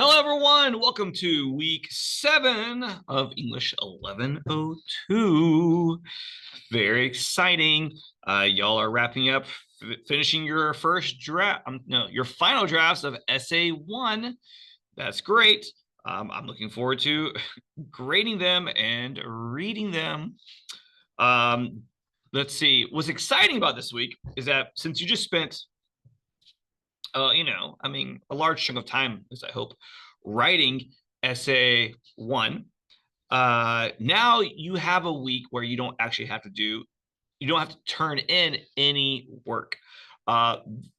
Hello, everyone. Welcome to week 7 of English 1102. Very exciting. Y'all are wrapping up, finishing your first draft. No, your final drafts of Essay 1. That's great. I'm looking forward to grading them and reading them. Let's see. What's exciting about this week is that since you just spent a large chunk of time, as I hope, writing essay 1. Now you have a week where you don't actually have to turn in any work.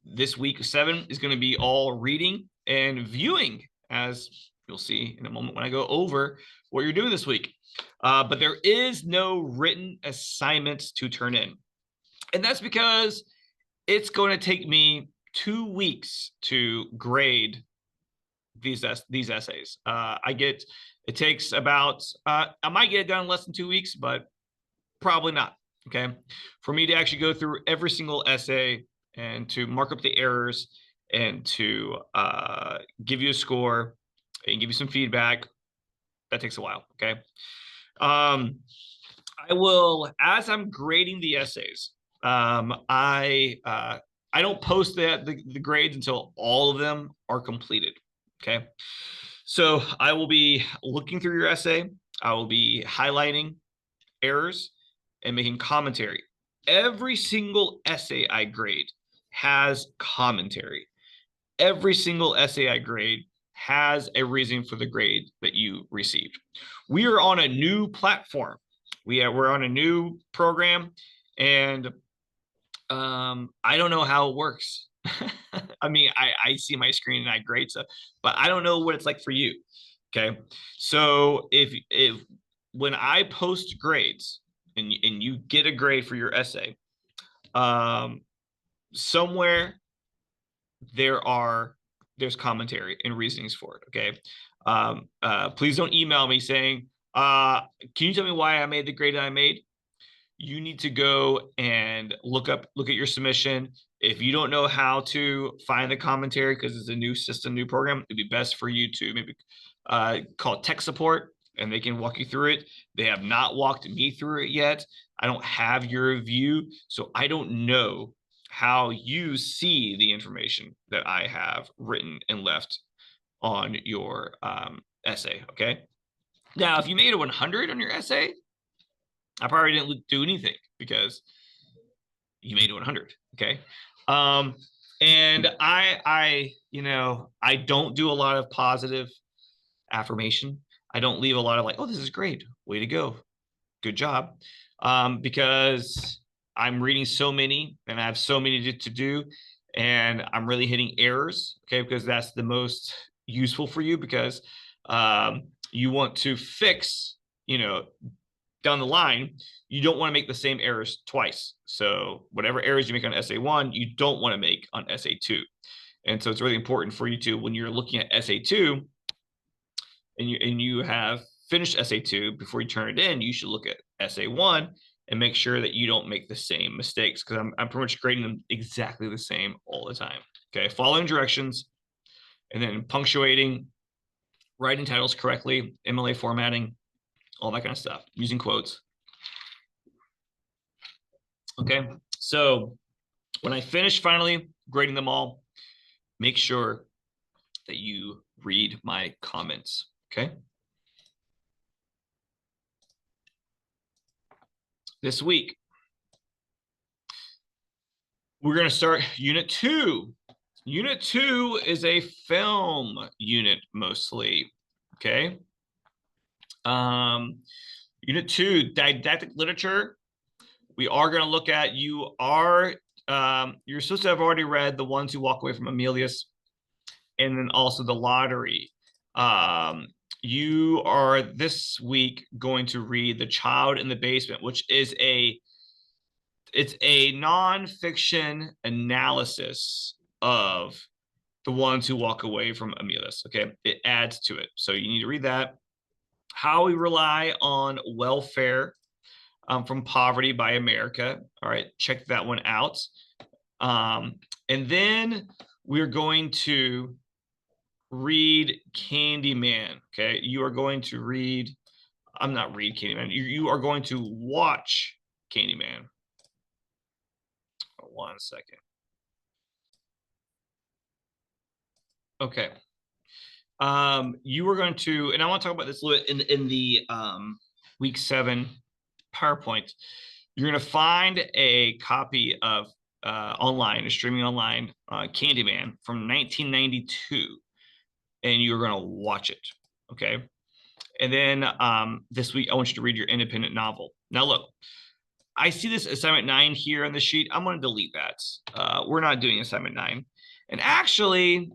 This week 7 is going to be all reading and viewing, as you'll see in a moment when I go over what you're doing this week. But there is no written assignments to turn in. And that's because it's going to take me 2 weeks to grade these essays. It takes about, I might get it done in less than 2 weeks, but probably not. Okay. For me to actually go through every single essay and to mark up the errors and to give you a score and give you some feedback, that takes a while. Okay. I will, as I'm grading the essays, I don't post the grades until all of them are completed. Okay. So I will be looking through your essay. I will be highlighting errors and making commentary. Every single essay I grade has commentary. Every single essay I grade has a reason for the grade that you received. We are on a new platform. We're on a new program, and I don't know how it works. I mean, I see my screen and I grade stuff, but I don't know what it's like for you. Okay. So if when I post grades and you get a grade for your essay, somewhere there's commentary and reasonings for it. Okay. Please don't email me saying, can you tell me why I made the grade that I made? You need to go and look at your submission. If you don't know how to find the commentary because it's a new system, new program, it'd be best for you to maybe call tech support and they can walk you through it. They have not walked me through it yet. I don't have your view, so I don't know how you see the information that I have written and left on your essay. Okay. Now, if you made a 100 on your essay, I probably didn't do anything because you made it 100. Okay. And I don't do a lot of positive affirmation. I don't leave a lot of like, oh, this is great. Way to go. Good job. Because I'm reading so many and I have so many to do, and I'm really hitting errors. Okay. Because that's the most useful for you because you want to fix, down the line, you don't want to make the same errors twice. So whatever errors you make on essay 1, you don't want to make on essay 2. And so it's really important for you to, when you're looking at essay 2 and you have finished essay 2 before you turn it in, you should look at essay 1 and make sure that you don't make the same mistakes because I'm pretty much grading them exactly the same all the time. Okay, following directions and then punctuating, writing titles correctly, MLA formatting, all that kind of stuff, using quotes. Okay, so when I finish finally grading them all, make sure that you read my comments. Okay. This week, we're going to start Unit 2. Unit 2 is a film unit mostly. Okay. Unit 2, didactic literature. We are going to look at, you're supposed to have already read The Ones Who Walk Away from Emilius and then also The Lottery. You are this week going to read The Child in the Basement, which is it's a nonfiction analysis of The Ones Who Walk Away from Emilius. Okay, it adds to it, so you need to read that. How We Rely on Welfare from Poverty by America. All right, check that one out. And then we're going to read Candyman. Okay, you are going to read. I'm not read Candyman. You are going to watch Candyman. 1 second. Okay. You were going to, and I want to talk about this a little bit in the week 7 PowerPoint. You're going to find a copy of online, a streaming online Candyman from 1992, and you're going to watch it. Okay. And then this week, I want you to read your independent novel. Now, look, I see this assignment 9 here on the sheet. I'm going to delete that. We're not doing assignment 9. And actually,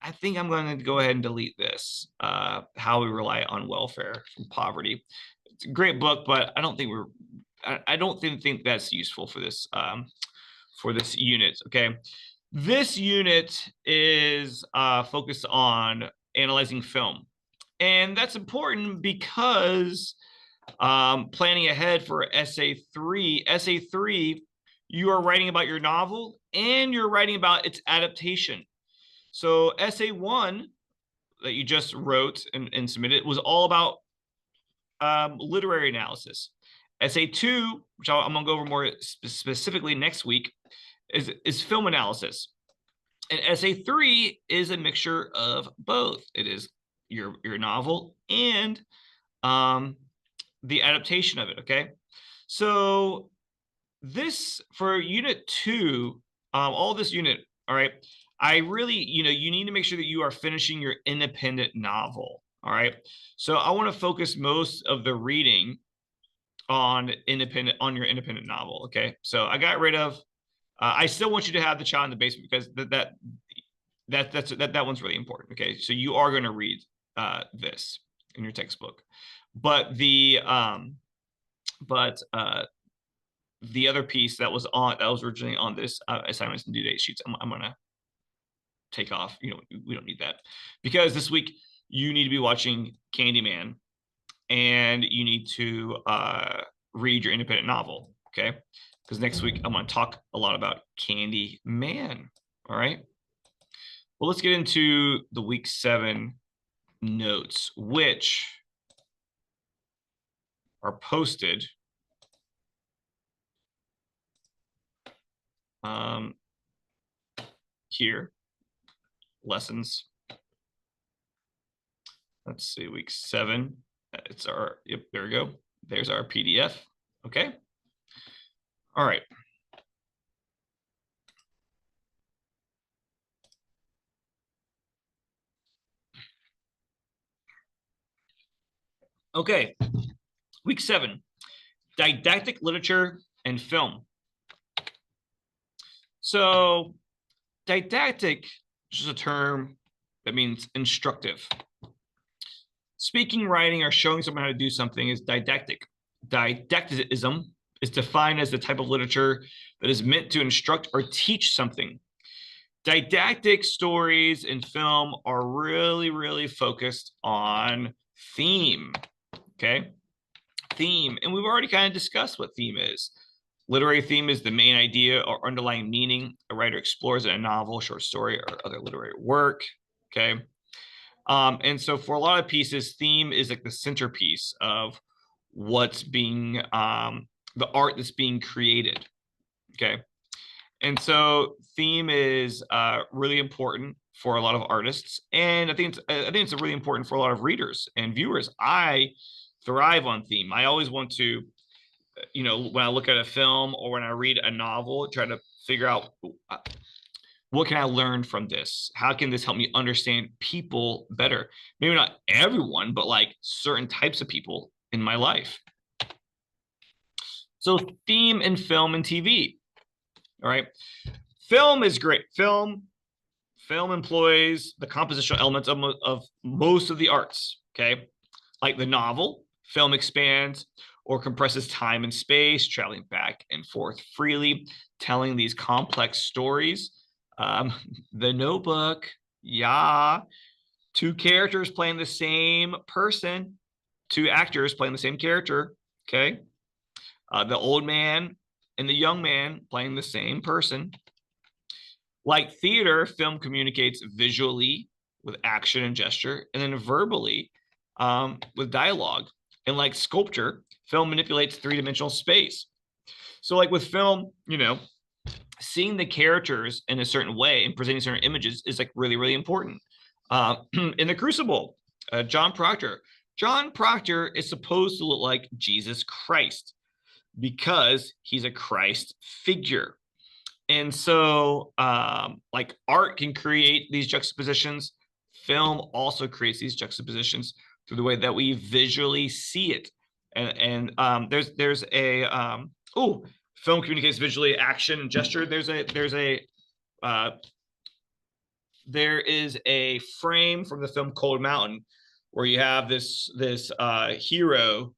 I think I'm going to go ahead and delete this. How we rely on welfare from poverty. It's a great book, but I don't think think that's useful for this unit. Okay, this unit is focused on analyzing film, and that's important because planning ahead for essay 3. Essay 3, you are writing about your novel and you're writing about its adaptation. So essay 1 that you just wrote and submitted was all about literary analysis. Essay 2, which I'm going to go over more specifically next week, is film analysis. And essay 3 is a mixture of both. It is your novel and the adaptation of it. Okay, so this for unit 2, all this unit. All right, I really, you need to make sure that you are finishing your independent novel. All right, so I want to focus most of the reading on your independent novel. Okay, so I got rid of. I still want you to have the child in the basement because that one's really important. Okay, so you are going to read this in your textbook, but the other piece that was originally on this assignments and due date sheets, I'm going to take off. We don't need that because this week you need to be watching Candyman and you need to read your independent novel. Okay, because next week I'm going to talk a lot about Candyman. All right, well, let's get into the week 7 notes, which are posted here. Lessons. Let's see, week 7. It's our, yep, there we go. There's our PDF. Okay. All right. Okay. Week 7, didactic literature and film. So didactic is a term that means instructive. Speaking, writing, or showing someone how to do something is didactic. Didacticism is defined as the type of literature that is meant to instruct or teach something. Didactic stories in film are really, really focused on theme. Okay, theme. And we've already kind of discussed what theme is. Literary theme is the main idea or underlying meaning a writer explores in a novel, short story, or other literary work. Okay. And so for a lot of pieces, theme is like the centerpiece of what's being, the art that's being created. Okay. And so theme is really important for a lot of artists. And I think it's really important for a lot of readers and viewers. I thrive on theme. I always want to, when I look at a film or when I read a novel, try to figure out what can I learn from this? How can this help me understand people better? Maybe not everyone, but like certain types of people in my life. So theme in film and TV. All right. Film is great. Film employs the compositional elements of most of the arts. Okay. Like the novel, film expands or compresses time and space, traveling back and forth freely, telling these complex stories. The Notebook, yeah. 2 characters playing the same person, 2 actors playing the same character, okay? The old man and the young man playing the same person. Like theater, film communicates visually with action and gesture, and then verbally with dialogue. And like sculpture, film manipulates three-dimensional space. So like with film, seeing the characters in a certain way and presenting certain images is like really, really important. In The Crucible, John Proctor. John Proctor is supposed to look like Jesus Christ because he's a Christ figure. And so like art can create these juxtapositions. Film also creates these juxtapositions through the way that we visually see it. And there's a film communicates visually, action and gesture. There is a frame from the film Cold Mountain where you have this hero,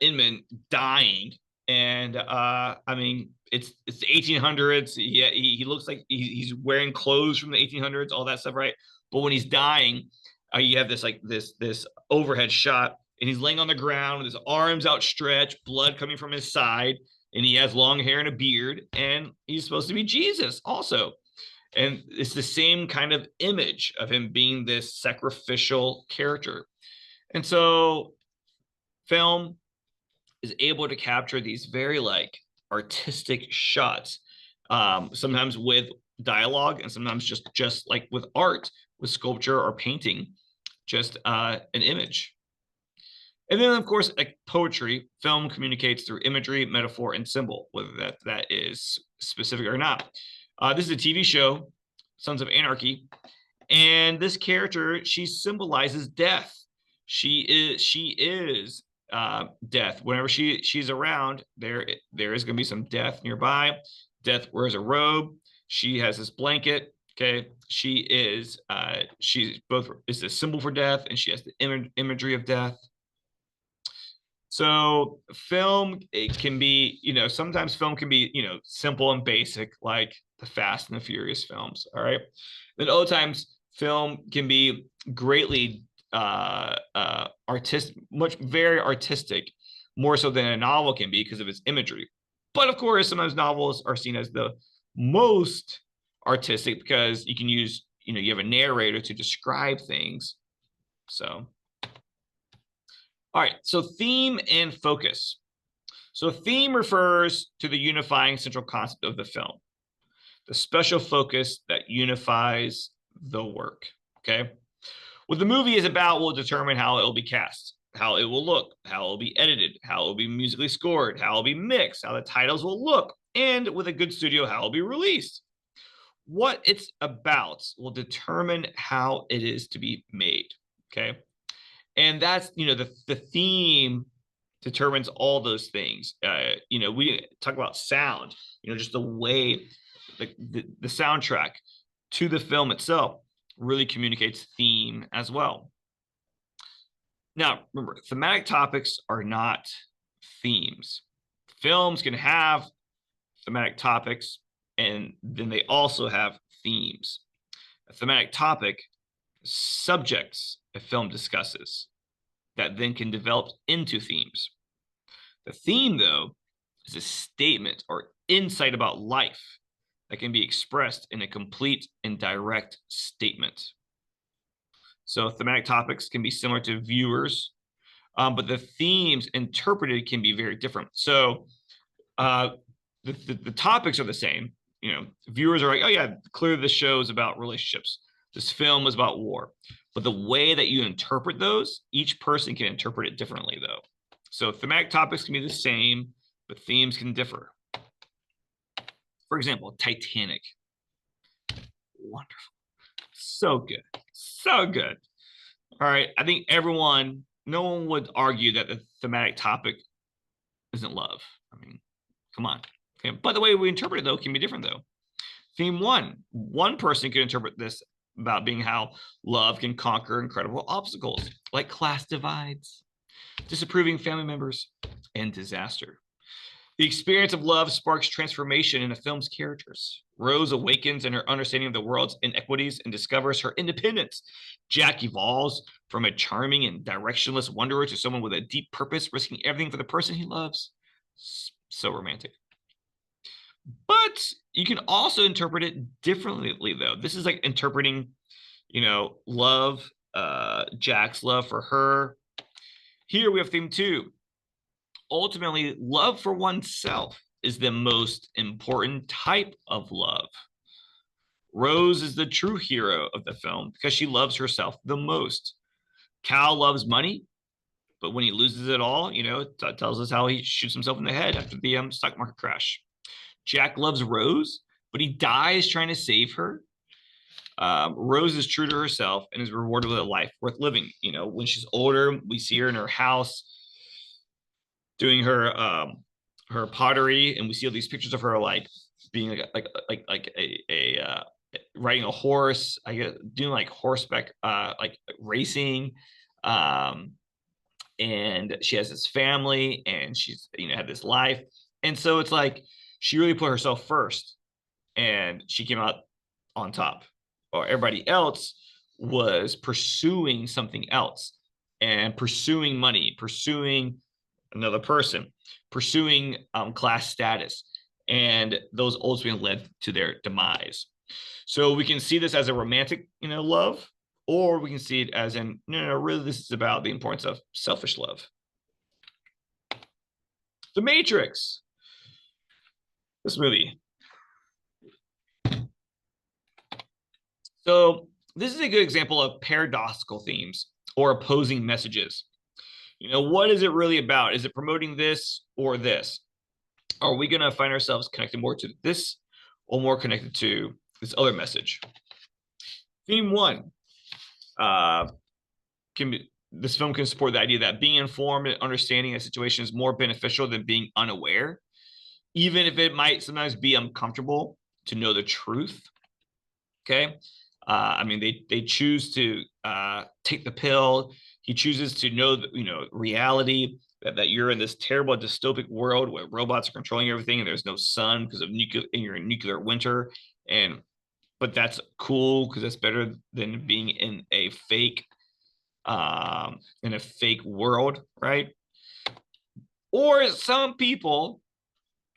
Inman, dying, and I mean it's the 1800s. Yeah, he looks like he's wearing clothes from the 1800s, all that stuff, right? But when he's dying, you have this overhead shot, and he's laying on the ground with his arms outstretched, blood coming from his side, and he has long hair and a beard, and he's supposed to be Jesus also. And it's the same kind of image of him being this sacrificial character. And so film is able to capture these very like artistic shots, sometimes with dialogue and sometimes just like with art, with sculpture or painting, just an image. And then, of course, like poetry, film communicates through imagery, metaphor, and symbol, whether that is specific or not. This is a TV show, Sons of Anarchy, and this character, she symbolizes death. She is death. Whenever she's around, there is going to be some death nearby. Death wears a robe. She has this blanket. Okay, she's both is a symbol for death, and she has the imagery of death. So film, it can be, sometimes film can be, simple and basic, like the Fast and the Furious films. All right. Then other times film can be greatly very artistic, more so than a novel can be because of its imagery. But of course, sometimes novels are seen as the most artistic because you can use, you have a narrator to describe things. So all right, so theme and focus. So theme refers to the unifying central concept of the film, the special focus that unifies the work, okay? What the movie is about will determine how it will be cast, how it will look, how it will be edited, how it will be musically scored, how it will be mixed, how the titles will look, and with a good studio, how it will be released. What it's about will determine how it is to be made, okay? And that's, the theme determines all those things. We talk about sound, just the way the soundtrack to the film itself really communicates theme as well. Now, remember, thematic topics are not themes. Films can have thematic topics, and then they also have themes. A thematic topic, subjects a film discusses that then can develop into themes. The theme, though, is a statement or insight about life that can be expressed in a complete and direct statement. So thematic topics can be similar to viewers, but the themes interpreted can be very different. So the topics are the same. Viewers are like, oh yeah, clearly the show is about relationships. This film is about war. But the way that you interpret those, each person can interpret it differently, though. So thematic topics can be the same, but themes can differ. For example, Titanic. Wonderful. So good. So good. All right. I think no one would argue that the thematic topic isn't love. I mean, come on. Okay. But the way we interpret it, though, can be different, though. Theme one person can interpret this about being how love can conquer incredible obstacles like class divides, disapproving family members, and disaster. The experience of love sparks transformation in the film's characters. Rose awakens in her understanding of the world's inequities and discovers her independence. Jack evolves from a charming and directionless wanderer to someone with a deep purpose, risking everything for the person he loves. So romantic. But you can also interpret it differently, though. This is like interpreting love, Jack's love for her. Here we have theme 2. Ultimately, love for oneself is the most important type of love. Rose is the true hero of the film because she loves herself the most. Cal loves money, but when he loses it all, it tells us how he shoots himself in the head after the stock market crash. Jack loves Rose, but he dies trying to save her. Rose is true to herself and is rewarded with a life worth living. When she's older, we see her in her house doing her pottery, and we see all these pictures of her like being like a riding a horse, I guess, doing like horseback like racing. And she has this family, and she's had this life, and so it's like she really put herself first, and she came out on top. Or everybody else was pursuing something else, and pursuing money, pursuing another person, pursuing class status, and those ultimately led to their demise. So we can see this as a romantic, love, or we can see it as in, no, really, this is about the importance of selfish love. The Matrix. This movie. So this is a good example of paradoxical themes or opposing messages. What is it really about? Is it promoting this or this? Are we going to find ourselves connected more to this or more connected to this other message? Theme 1. This film can support the idea that being informed and understanding a situation is more beneficial than being unaware, even if it might sometimes be uncomfortable to know the truth. Okay. They choose to take the pill. He chooses to know reality, that you're in this terrible dystopic world where robots are controlling everything, and there's no sun because of nuclear, and you're in nuclear winter. But that's cool because that's better than being in a fake world, right? Or some people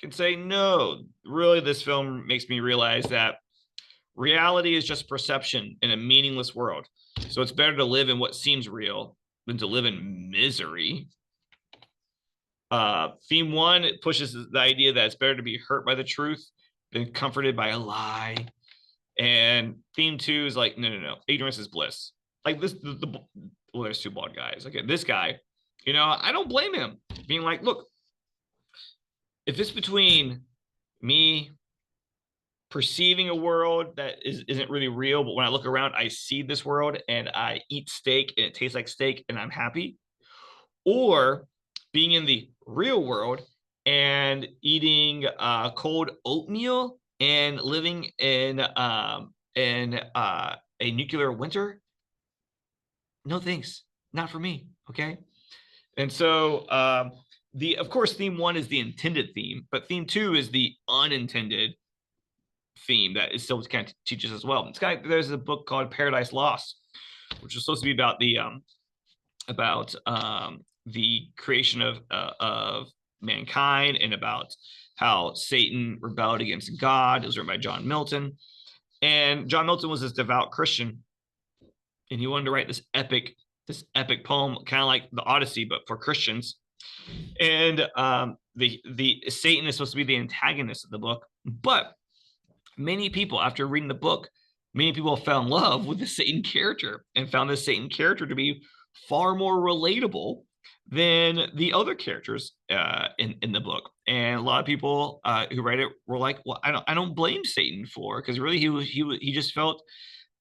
can say, no, really, this film makes me realize that reality is just perception in a meaningless world. So it's better to live in what seems real than to live in misery. Theme 1, it pushes the idea that it's better to be hurt by the truth than comforted by a lie. And theme 2 is like, no, ignorance is bliss. Like this, well, there's 2 bald guys. Okay, this guy, I don't blame him being like, look, if it's between me perceiving a world that isn't really real, but when I look around, I see this world and I eat steak and it tastes like steak and I'm happy, or being in the real world and eating cold oatmeal and living in a nuclear winter, no thanks, not for me. Okay. And so of course, theme 1 is the intended theme, but theme 2 is the unintended theme that is still kind of teaches as well. There's a book called Paradise Lost, which is supposed to be about the creation of mankind, and about how Satan rebelled against God. It was written by John Milton, and John Milton was this devout Christian, and he wanted to write this epic poem, kind of like the Odyssey, but for Christians. And the Satan is supposed to be the antagonist of the book, but many people, after reading the book, fell in love with the Satan character and found the Satan character to be far more relatable than the other characters in the book. And a lot of people who read it were like, well, I don't blame Satan because really he just felt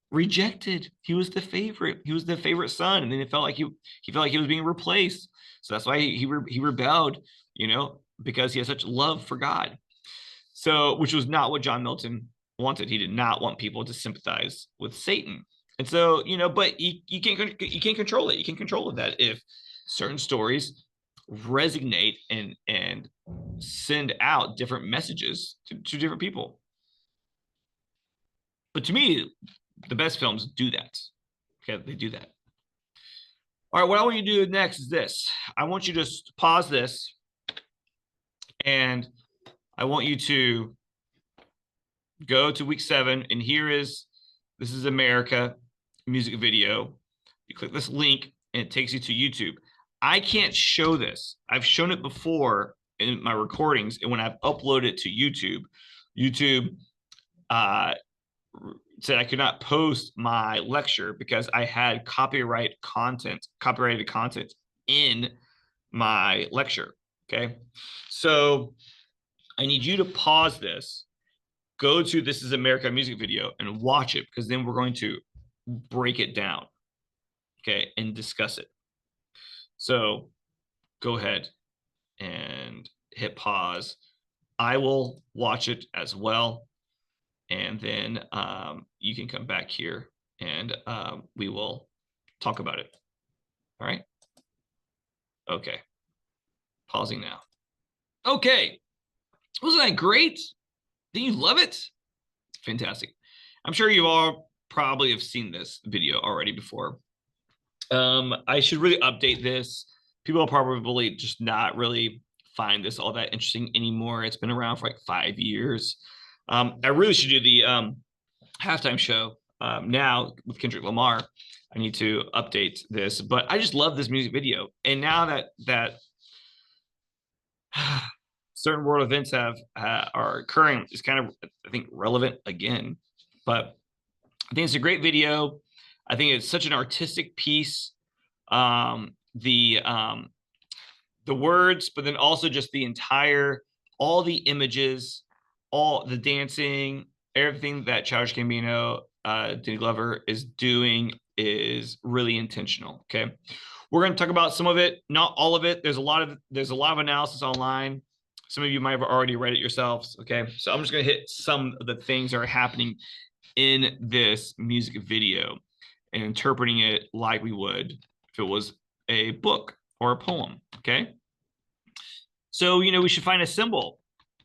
rejected. He was the favorite. He was the favorite son, and then it felt like he felt like he was being replaced. So that's why he rebelled, because he had such love for God. So, which was not what John Milton wanted. He did not want people to sympathize with Satan. And so, but you can't control it. You can control that if certain stories resonate and send out different messages to different people. But to me, the best films do that. Okay, they do that. All right, what I want you to do next is this. I want you to just pause this, and I want you to go to week 7, and this is America. music video. You click this link and it takes you to YouTube. I can't show this. I've shown it before in my recordings, and when I've uploaded it to YouTube, YouTube said I could not post my lecture because I had copyrighted content in my lecture. Okay. So I need you to pause this, go to This Is America music video and watch it, because then we're going to break it down. Okay. And discuss it. So go ahead and hit pause. I will watch it as well. And then you can come back here and we will talk about it. All right. Okay. Pausing now. Okay. Wasn't that great? Did you love it? Fantastic. I'm sure you all probably have seen this video already before. I should really update this. People will probably just not really find this all that interesting anymore. It's been around for like 5 years. I really should do the halftime show now with Kendrick Lamar. I need to update this, but I just love this music video. And now that certain world events are occurring, is kind of, I think, relevant again. But I think it's a great video. I think it's such an artistic piece. The words, but then also just the entire, all the images, all the dancing, everything that Childish Gambino, Danny Glover is doing is really intentional. Okay, we're going to talk about some of it, not all of it. There's a lot of analysis online. Some of you might have already read it yourselves. Okay, so I'm just going to hit some of the things that are happening in this music video and interpreting it like we would if it was a book or a poem. Okay, so we should find a symbol,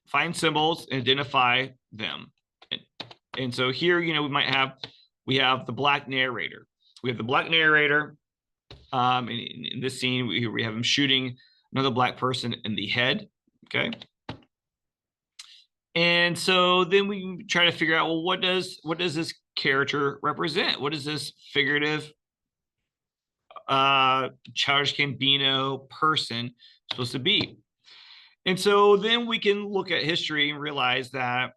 find symbols and identify them. And so here, we have the black narrator. We have the black narrator. In this scene, we have him shooting another black person in the head. Okay. And so then we try to figure out, well, what does this character represent? What is this figurative Childish Gambino person supposed to be? And so then we can look at history and realize that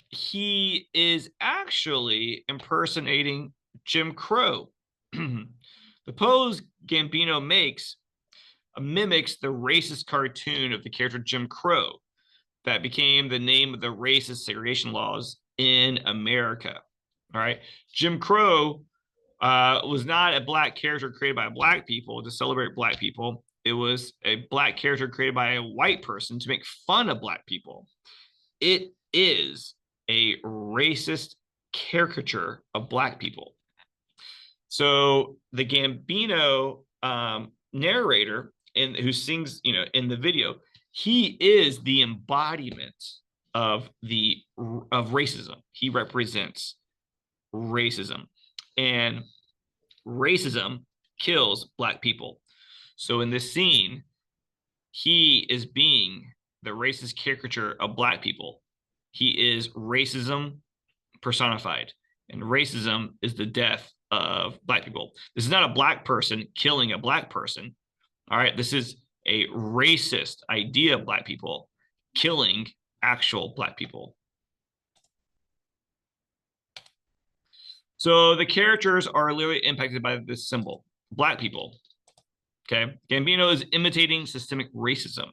he is actually impersonating Jim Crow. The pose Gambino makes mimics the racist cartoon of the character Jim Crow that became the name of the racist segregation laws in America. All right. Jim Crow was not a black character created by black people to celebrate black people. It was a black character created by a white person to make fun of black people. It is a racist caricature of black people. So the Gambino narrator who sings, in the video, he is the embodiment of racism. He represents racism, and racism kills black people. So in this scene, he is being the racist caricature of black people. He is racism personified, and racism is the death of black people. This is not a black person killing a black person. All right, this is a racist idea of black people killing actual black people. So the characters are literally impacted by this symbol, black people. Okay, Gambino is imitating systemic racism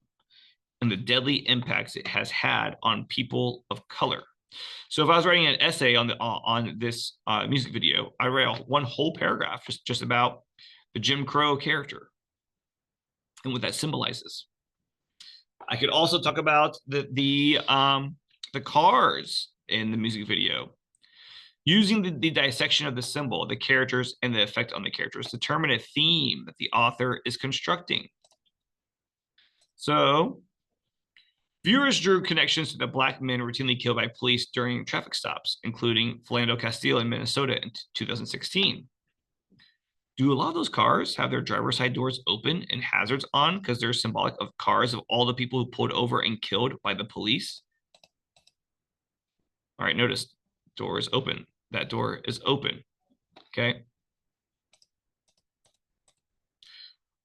and the deadly impacts it has had on people of color. So if I was writing an essay on this music video, I write one whole paragraph just about the Jim Crow character and what that symbolizes. I could also talk about the cars in the music video. Using the dissection of the symbol, the characters, and the effect on the characters, determine a theme that the author is constructing. So viewers drew connections to the black men routinely killed by police during traffic stops, including Philando Castile in Minnesota in 2016. Do a lot of those cars have their driver's side doors open and hazards on because they're symbolic of cars of all the people who pulled over and killed by the police? All right, notice door is open. That door is open. Okay.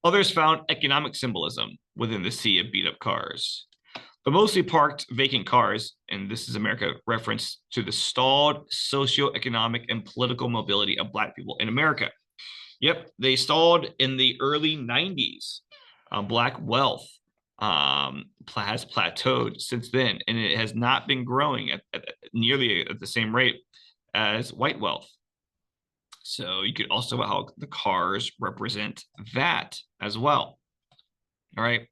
Others found economic symbolism within the sea of beat up cars. The mostly parked vacant cars, and this is America, reference to the stalled socioeconomic and political mobility of Black people in America. Yep, they stalled in the early 90s. Black wealth has plateaued since then, and it has not been growing at nearly at the same rate as white wealth. So you could also how the cars represent that as well. All right.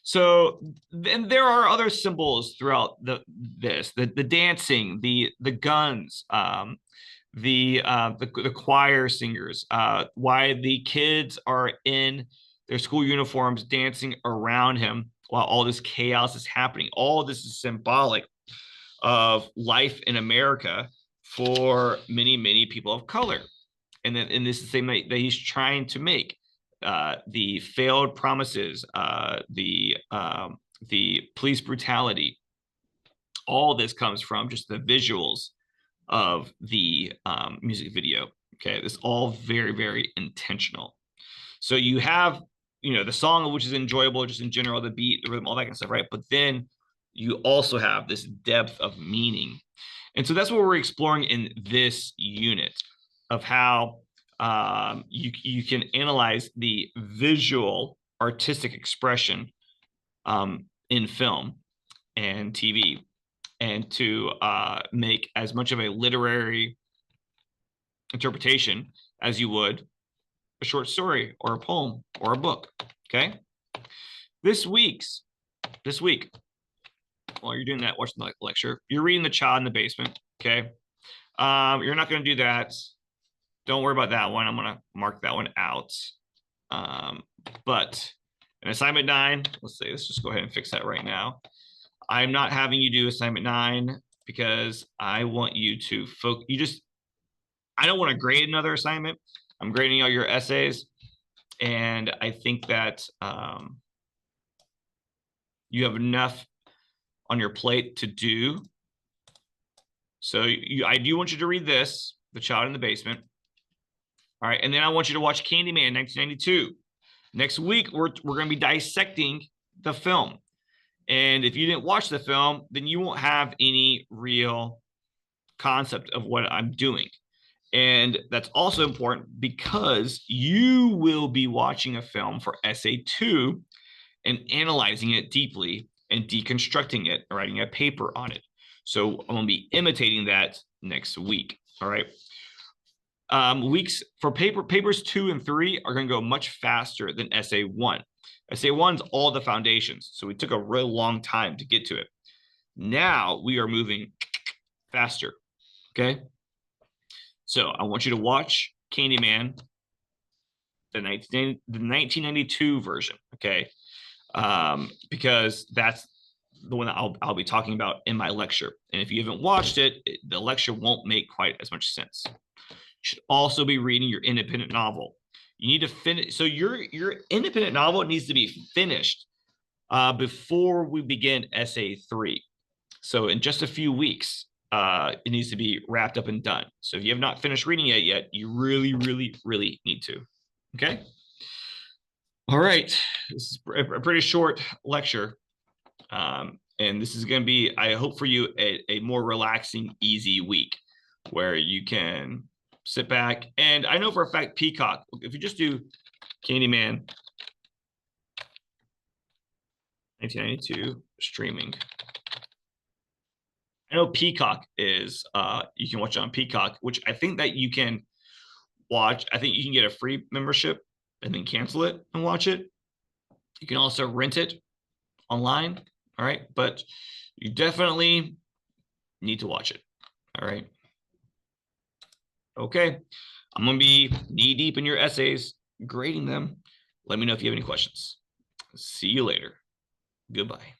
So then there are other symbols throughout the dancing, the guns, the choir singers, why the kids are in their school uniforms dancing around him while all this chaos is happening. All this is symbolic of life in America for many people of color. And this is the same that he's trying to make. The failed promises, the police brutality, all this comes from just the visuals of the music video. Okay, this all very intentional. So you have, the song, which is enjoyable just in general, the beat, the rhythm, all that kind of stuff, right? But then you also have this depth of meaning. And so that's what we're exploring in this unit of how you can analyze the visual artistic expression in film and TV, and to make as much of a literary interpretation as you would a short story or a poem or a book. Okay. This week, while you're doing that, watching the lecture, you're reading The Child in the Basement. Okay. You're not going to do that. Don't worry about that one. I'm going to mark that one out. But in assignment 9, let's just go ahead and fix that right now. I'm not having you do assignment 9 because I want you to focus. I don't want to grade another assignment. I'm grading all your essays. And I think that you have enough on your plate to do. So I do want you to read this, The Child in the Basement. All right. And then I want you to watch Candyman 1992. Next week, we're going to be dissecting the film. And if you didn't watch the film, then you won't have any real concept of what I'm doing. And that's also important because you will be watching a film for essay 2 and analyzing it deeply and deconstructing it, and writing a paper on it. So I'm going to be imitating that next week. All right. Weeks for papers 2 and 3 are going to go much faster than essay 1. Essay 1's all the foundations. So we took a real long time to get to it. Now we are moving faster. Okay. So I want you to watch Candyman, the 1992 version. Okay. Because that's the one that I'll be talking about in my lecture. And if you haven't watched it, the lecture won't make quite as much sense. You should also be reading your independent novel. You need to finish. So your independent novel needs to be finished before we begin essay 3. So in just a few weeks, it needs to be wrapped up and done. So if you have not finished reading it yet, you really need to. Okay. All right. This is a pretty short lecture. And this is going to be, I hope for you, a more relaxing, easy week where you can sit back. And I know for a fact, Peacock, if you just do Candyman 1992 streaming, I know Peacock is, you can watch it on Peacock, which I think that you can watch. I think you can get a free membership and then cancel it and watch it. You can also rent it online. All right. But you definitely need to watch it. All right. Okay. I'm going to be knee deep in your essays, grading them. Let me know if you have any questions. See you later. Goodbye.